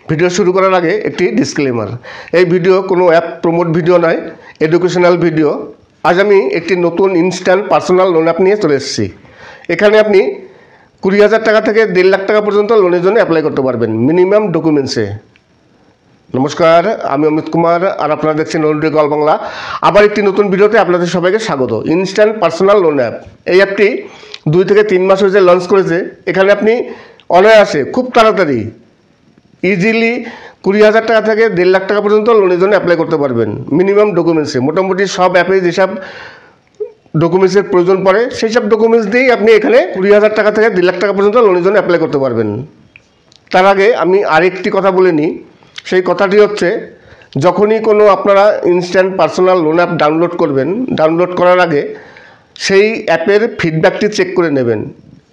Video শুরু করার আগে একটি ডিসক্লেমার। এই ভিডিও কোনো অ্যাপ প্রমোট ভিডিও নয়, এডুকেশনাল ভিডিও। আজ আমি একটি নতুন ইনস্ট্যান্ট পার্সোনাল লোন অ্যাপ নিয়ে চলে এসেছি। এখানে আপনি 20,000 টাকা থেকে 1.5 লাখ টাকা পর্যন্ত লোনের জন্য অ্যাপ্লাই করতে পারবেন মিনিমাম ডকুমেন্টসে। নমস্কার, আমি অমিত কুমার আর আপনারা দেখছেন লোনডি গল বাংলা। আবার একটি নতুন ভিডিওতে আপনাদের সবাইকে স্বাগত। ইনস্ট্যান্ট পার্সোনাল লোন অ্যাপ, এই অ্যাপটি 2 থেকে 3 মাস হয়েছে লঞ্চ করেছে। এখানে আপনি অনায়াসে খুব তাড়াতাড়ি ইজিলি 20,000 টাকা থেকে 1.5 লাখ টাকা পর্যন্ত লোনের জন্য অ্যাপ্লাই করতে পারবেন মিনিমাম ডকুমেন্টসে। মোটামুটি সব অ্যাপে যেসব ডকুমেন্টসের প্রয়োজন পড়ে সেই সব ডকুমেন্টস দিয়েই আপনি এখানে 20,000 টাকা থেকে 1.5 লাখ টাকা পর্যন্ত লোনের জন্য অ্যাপ্লাই করতে পারবেন। তার আগে আমি আরেকটি কথা বলে নিই। সেই কথাটি হচ্ছে, যখনই কোনো আপনারা instant personal loan app download করবেন, ডাউনলোড করার আগে সেই অ্যাপের ফিডব্যাকটি চেক করে নেবেন।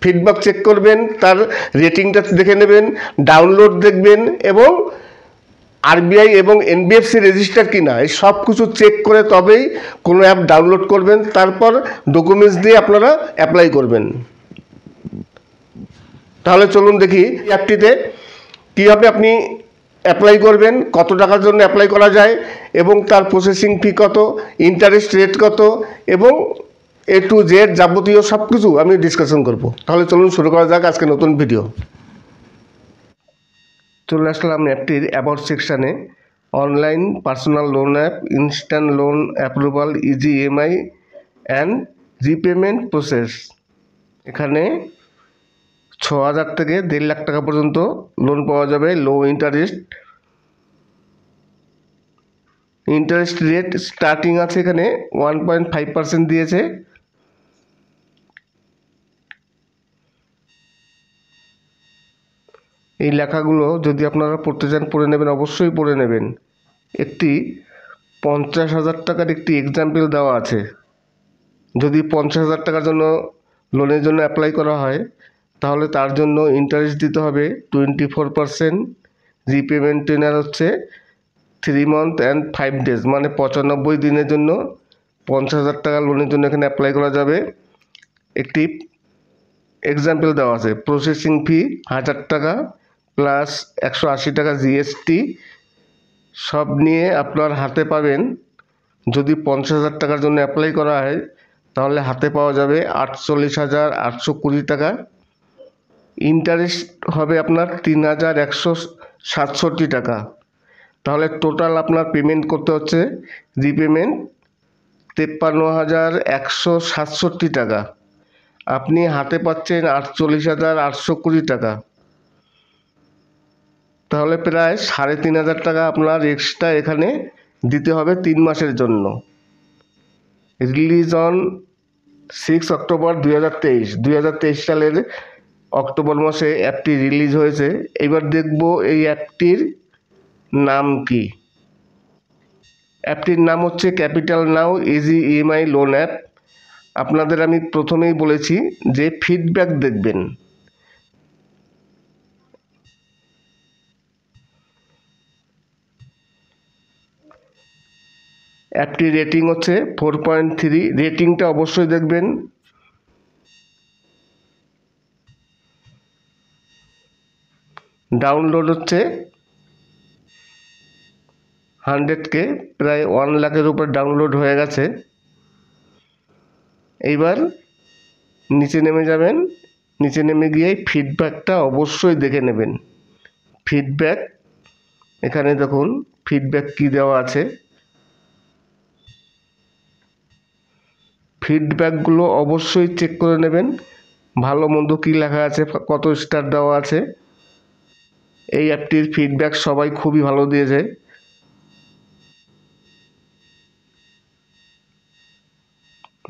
ফিডব্যাক চেক করবেন, তার রেটিংটা দেখে নেবেন, ডাউনলোড দেখবেন এবং আরবিআই এবং এনবিএফসি রেজিস্টার কিনা এই সব কিছু চেক করে তবেই কোনো অ্যাপ ডাউনলোড করবেন। তারপর ডকুমেন্টস দিয়ে আপনারা অ্যাপ্লাই করবেন। তাহলে চলুন দেখি অ্যাপটিতে কীভাবে আপনি অ্যাপ্লাই করবেন, কত টাকার জন্য অ্যাপ্লাই করা যায় এবং তার প্রসেসিং ফি কত, ইন্টারেস্ট রেট কত এবং A to Z যাবতীয় সব কিছু আমি ডিসকাশন করব। তাহলে চলুন শুরু করা যাক আজকে নতুন ভিডিও। চলে আসলাম অ্যাপটির অ্যাবাউট সেকশানে। Online personal loan app, instant loan approval, easy EMI and repayment process. এখানে 6,000 থেকে 1.5 লাখ টাকা পর্যন্ত লোন পাওয়া যাবে। লো ইন্টারেস্ট রেট স্টার্টিং আছে এখানে 1.5% দিয়েছে। এই লেখাগুলো যদি আপনারা পড়তে চান পড়ে নেবেন, অবশ্যই পড়ে নেবেন। একটি 50,000 টাকার একটি এক্সাম্পল দেওয়া আছে। যদি 50,000 টাকার জন্য লোনের জন্য অ্যাপ্লাই করা হয় তাহলে তার জন্য ইন্টারেস্ট দিতে হবে 24%। রিপেমেন্ট টেনার হচ্ছে 3 মান্থ অ্যান্ড 5 ডেজ, মানে 95 দিনের জন্য 50,000 টাকা লোনের জন্য এখানে অ্যাপ্লাই করা যাবে। একটি এক্সাম্পল দেওয়া আছে। প্রসেসিং ফি 1,000 টাকা প্লাস 180 টাকা জিএসটি সব নিয়ে আপনার হাতে পাবেন। যদি 50,000 টাকার জন্য অ্যাপ্লাই করা হয় তাহলে হাতে পাওয়া যাবে 48,820 টাকা। ইন্টারেস্ট হবে আপনার 3,167 টাকা। তাহলে টোটাল আপনার পেমেন্ট করতে হচ্ছে রিপেমেন্ট 53,167 টাকা। আপনি হাতে পাচ্ছেন 48,820 টাকা। তাহলে প্রায় 3,500 টাকা আপনার এক্সট্রা এখানে দিতে হবে 3 মাসের জন্য। রিলিজ অন 6 অক্টোবর 2023 সালের অক্টোবর মাসে অ্যাপটি রিলিজ হয়েছে। এবার দেখব এই অ্যাপটির নাম কি। অ্যাপটির নাম হচ্ছে ক্যাপিটাল নাও ইজি EMI লোন অ্যাপ। আপনাদের আমি প্রথমেই বলেছি যে ফিডব্যাক দেখবেন। অ্যাপটির রেটিং হচ্ছে 4.3। রেটিংটা অবশ্যই দেখবেন। ডাউনলোড হচ্ছে 100K, প্রায় 1 লাখের উপর ডাউনলোড হয়ে গেছে। এইবার নিচে নেমে যাবেন। নিচে নেমে গিয়ে ফিডব্যাকটা অবশ্যই দেখে নেবেন। ফিডব্যাক, এখানে দেখুন ফিডব্যাক কি দেওয়া আছে। ফিডব্যাকগুলো অবশ্যই চেক করে নেবেন। ভালো মন্দ কী লেখা আছে, কত স্টার দেওয়া আছে। এই অ্যাপটির ফিডব্যাক সবাই খুবই ভালো দিয়েছে।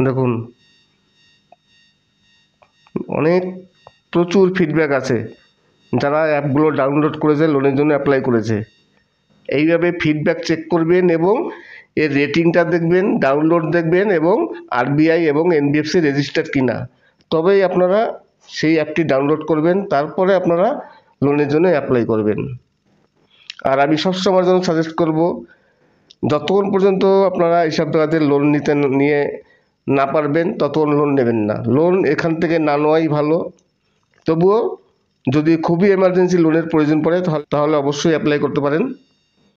দেখুন প্রচুর ফিডব্যাক আছে যারা অ্যাপগুলো ডাউনলোড করেছে, লোনের জন্য অ্যাপ্লাই করেছে। এইভাবে ফিডব্যাক চেক করবেন এবং এর রেটিংটা দেখবেন, ডাউনলোড দেখবেন এবং আরবিআই এবং এনবিএফসি রেজিস্টার কিনা, তবেই আপনারা সেই অ্যাপটি ডাউনলোড করবেন। তারপরে আপনারা লোনের জন্য অ্যাপ্লাই করবেন। আর আমি সবসময়ের জন্য সাজেস্ট করব, যতক্ষণ পর্যন্ত আপনারা এইসব জায়গাতে লোন নিয়ে না পারবেন ততক্ষণ লোন নেবেন না। লোন এখান থেকে না নেওয়াই ভালো। তবুও যদি খুবই এমার্জেন্সি লোনের প্রয়োজন পড়ে তাহলে অবশ্যই অ্যাপ্লাই করতে পারেন।